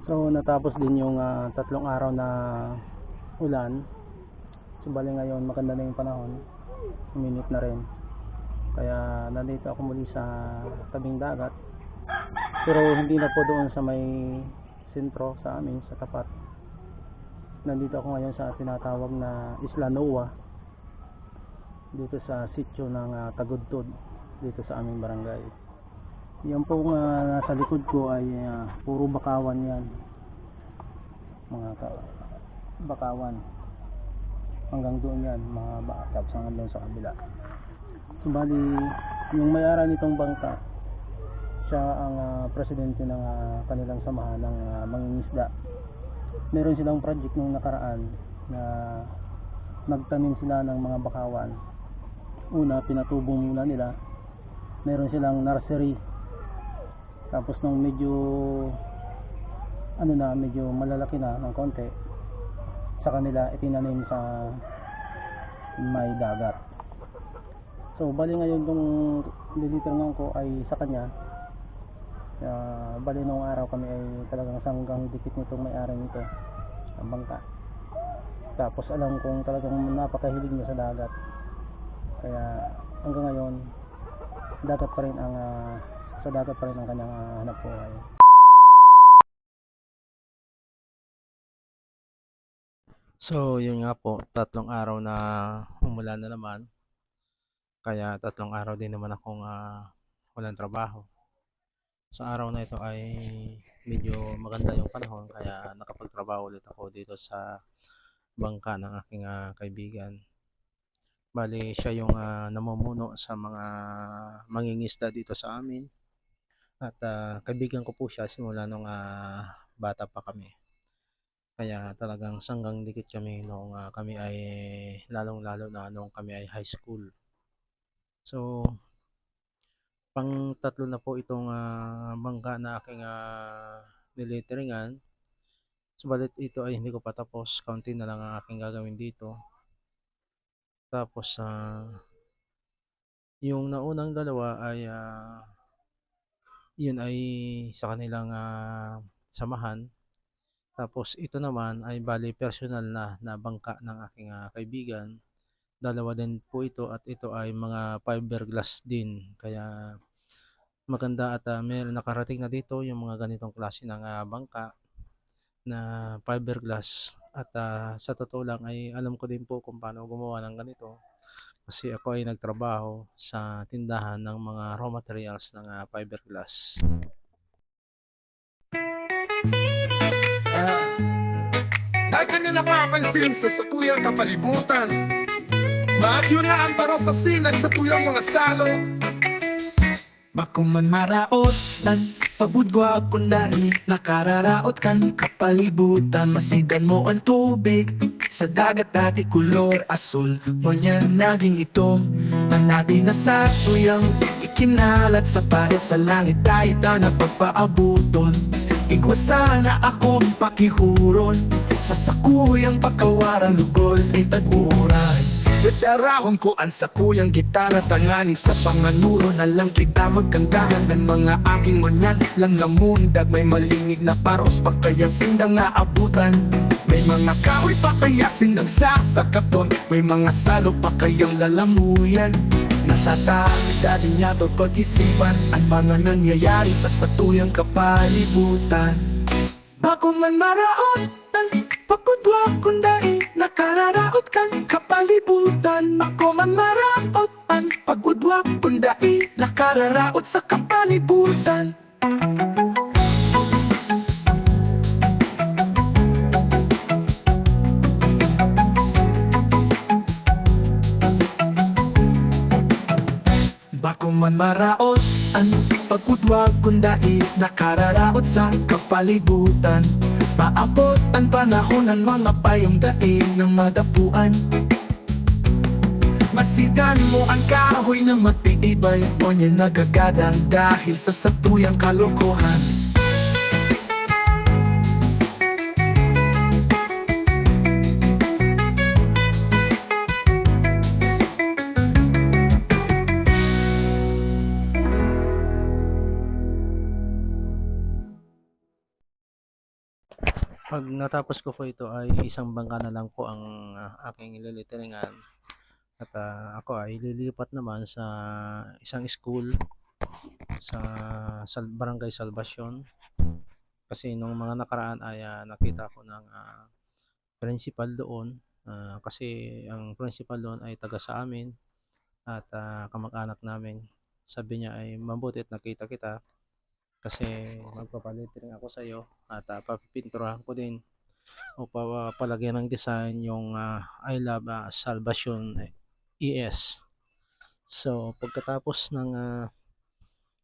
So natapos din yung 3 araw na ulan. So bali ngayon maganda na yung panahon, uminit na rin, kaya nandito ako muli sa tabing dagat, pero hindi na po doon sa may sentro sa amin, sa tapat. Nandito ako ngayon sa tinatawag na Isla Noa, dito sa sitio ng Tagudtod, dito sa aming barangay. Yan po nasa likod ko ay puro bakawan yan, mga bakawan, hanggang doon yan, mga tapos hanggang doon sa kabila. So bali yung may-ari nitong bangka, siya ang presidente ng kanilang samahan ng mangingisda. Meron silang project nung nakaraan na nagtanim sila ng mga bakawan. Una, pinatubo muna nila, meron silang nursery, tapos nung medyo medyo malalaki na ng konti, sa kanila itinanim sa may dagat. So bali ngayon itong lilitingan ko ay sa kanya. Bali nung araw kami ay talagang sanggang dikit nitong may-ari nito ang bangka. Tapos alam kong talagang napakahilig niya sa dagat, kaya hanggang ngayon dagat pa rin ang sa dagat pa rin ang kanyang hanap buhay. So yun nga po, 3 araw na umulan na naman, kaya 3 araw din naman akong walang trabaho. Sa araw na ito ay medyo maganda yung panahon, kaya nakapagtrabaho ulit ako dito sa bangka ng aking kaibigan. Bali siya yung namumuno sa mga mangingisda dito sa amin, at kaibigan ko po siya simula nung bata pa kami. Kaya talagang sanggang dikit kami nung kami ay lalong-lalo na nung kami ay high school. So pang 3 na po itong bangka na aking niliteringan. Subalit ito ay hindi ko pa tapos, kaunti na lang ang aking gagawin dito. Tapos yung naunang dalawa ay yun ay sa kanilang samahan. Tapos ito naman ay bali personal na bangka ng aking kaibigan. Dalawa din po ito, at ito ay mga fiberglass din, kaya maganda. At may nakarating na dito yung mga ganitong klase ng bangka na fiberglass. At sa totoo lang ay alam ko din po kung paano gumawa ng ganito, kasi ako ay nagtrabaho sa tindahan ng mga raw materials ng fiberglass. Dahil ka na napapansin sa satuyang kapalibutan, Bagyo na ang para sa sinan sa tuyang mga salog. Bako man maraotan, pabudwa kundari, nakararaot kan kapalibutan. Masidan mo ang tubig, sa dagat dati kulor asul, ngunyan naging itom, na natin na sa tuyang ikinalat sa pare sa langit tayo na pagpaabuton. Igwa sana akong pakihuron, sa sakuyang pagkawaran lugol ay tag-uuran. Veterahon ko ang sakuyang gitara, tangani sa panganuro na lang kita magkandahan ng mga aking ngunyan lang namundag. May malingig na paros pagkayasin ng naabutan, may mga kahoy pakayasin ng sasakaton, may mga salok pa kayang lalamuyan. Natatakot dati niya to pag-isipan ang mga nangyayari sa satuyang kapalibutan. Bako man maraotan, pagkudwa kundai, nakararaot kan kapalibutan. Ako man maraotan, Pagkudwa kundai, nakararaot sa kapalibutan. Bako man maraotan, pagkudwa kundai, nakararaot sa kapalibutan. Paabot ang panahon ng mga payong daig ng madapuan. Masidan mo ang kahoy ng matitibay, o niya nagagadang dahil sa satuyang kalokohan. Pag natapos ko po ito ay isang bangka na lang po ang aking ililiteringan at ako ay lilipat naman sa isang school sa Barangay Salvacion kasi nung mga nakaraan ay nakita ko ng principal doon kasi ang principal doon ay taga sa amin at kamag-anak namin. Sabi niya ay mabuti at nakita kita kasi magpapalittering ako sa iyo at papipinturahan ko din o palagyan ng design yung I love Salvation ES. So pagkatapos ng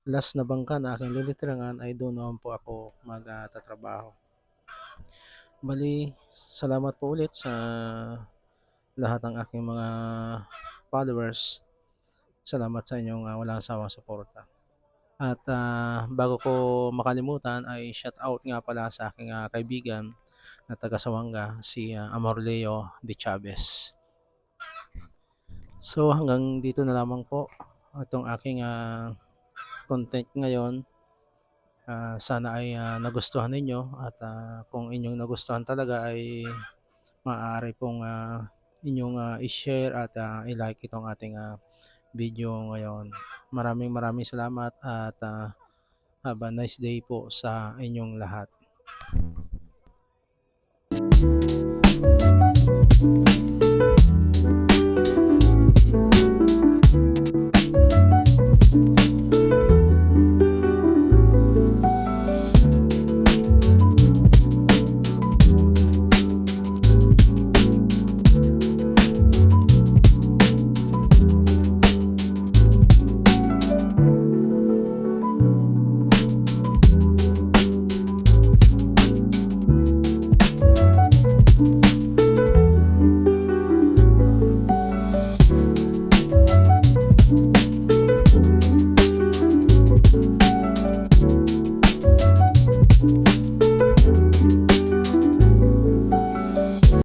last na bangka na aking lilitrangan ay doon naman po ako magtatrabaho. Bali, salamat po ulit sa lahat ng aking mga followers. Salamat sa inyong walang sawang suporta. At bago ko makalimutan ay shout out nga pala sa aking kaibigan na taga Sawanga, si Amorleo de Chavez. So hanggang dito na lamang po itong aking content ngayon. Sana ay nagustuhan ninyo at kung inyong nagustuhan talaga ay maaari pong inyong i-share at i-like itong ating video ngayon. Maraming salamat at have a nice day po sa inyong lahat.